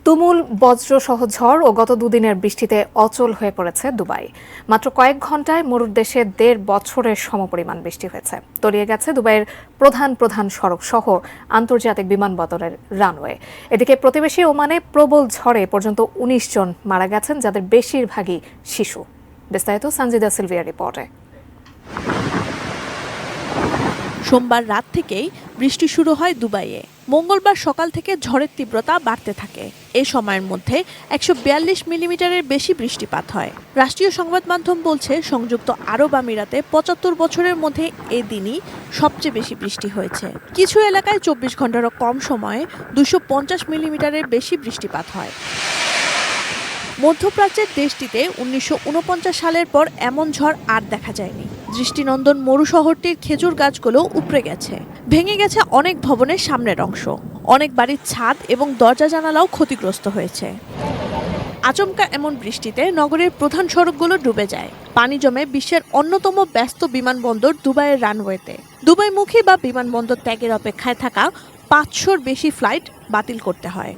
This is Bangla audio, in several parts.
তুমুল বজ্রসহ ঝড় ও গত দুদিনের বৃষ্টিতে অচল হয়ে পড়েছে দুবাই। মাত্র কয়েক ঘন্টায় মরুর দেশে ১.৫ বছরের সমপরিমাণ বৃষ্টি হয়েছে। তলিয়ে গেছে দুবাইয়ের প্রধান প্রধান সড়ক সহ আন্তর্জাতিক বিমানবন্দরের রানওয়ে। এদিকে প্রতিবেশী ওমানে প্রবল ঝড়ে পর্যন্ত ১৯ জন মারা গেছেন, যাদের বেশিরভাগই শিশু। বিস্তারিত সানজিদা সিলভিয়ার রিপোর্টে। সোমবার রাত থেকেই বৃষ্টি শুরু হয় দুবাইয়ে। মঙ্গলবার সকাল থেকে ঝড়ের তীব্রতা বাড়তে থাকে। এ সময়ের মধ্যে ১৪২ মিলিমিটারের বেশি বৃষ্টিপাত হয়। রাষ্ট্রীয় সংবাদ মাধ্যম বলছে, সংযুক্ত আরব আমিরাতে ৭৫ বছরের মধ্যে এ দিনই সবচেয়ে বেশি বৃষ্টি হয়েছে। কিছু এলাকায় ২৪ ঘন্টারও কম সময়ে ২৫০ মিলিমিটারের বেশি বৃষ্টিপাত হয়। মধ্যপ্রাচ্যের দেশটিতে ১৯৪৯ সালের পর এমন ঝড় আর দেখা যায়নি। দৃষ্টিনন্দন মরু শহরটির খেজুর গাছগুলো উপড়ে গেছে। ভেঙে গেছে অনেক ভবনের সামনের অংশ। অনেক বাড়ির ছাদ এবং দরজা জানালাও ক্ষতিগ্রস্ত হয়েছে। আচমকা এমন বৃষ্টিতে নগরের প্রধান সড়কগুলো ডুবে যায়। পানি জমে বিশ্বের অন্যতম ব্যস্ত বিমানবন্দর দুবাইয়ের রানওয়েতে। দুবাইমুখী বা বিমানবন্দর ত্যাগের অপেক্ষায় থাকা ৫০০-র বেশি ফ্লাইট বাতিল করতে হয়।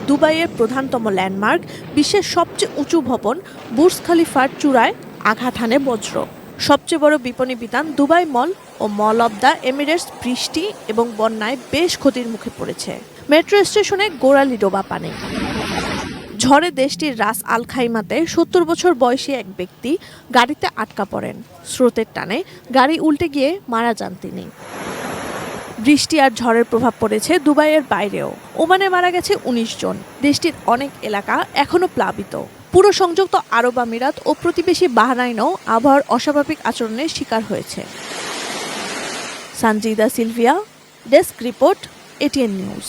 দুবাইয়ের প্রধানতম ল্যান্ডমার্ক, বিশ্বের সবচেয়ে উঁচু ভবন বুর্জ খলিফার চূড়ায় আঘাত হানে বজ্র। সবচেয়ে বড় বিপণী বিতান দুবাই মল ও মল অব দ্য এমিরেটস বৃষ্টি এবং বন্যায় বেশ ক্ষতির মুখে পড়েছে। মেট্রো স্টেশনে গোড়ালি ডোবা পানি। ঝড়ে দেশটির রাস আল খাইমাতে ৭০ বছর বয়সী এক ব্যক্তি গাড়িতে আটকা পড়েন। স্রোতের টানে গাড়ি উল্টে গিয়ে মারা যান তিনি। বৃষ্টি আর ঝড়ের প্রভাব পড়েছে দুবাইয়ের বাইরেও। ওমানে মারা গেছে ১৯ জন। দেশটির অনেক এলাকা এখনো প্লাবিত। পুরো সংযুক্ত আরব আমিরাত ও প্রতিবেশী বাহরাইনও আবহাওয়ার অস্বাভাবিক আচরণের শিকার হয়েছে। Sanjida Sylvia, desk report, ATN news.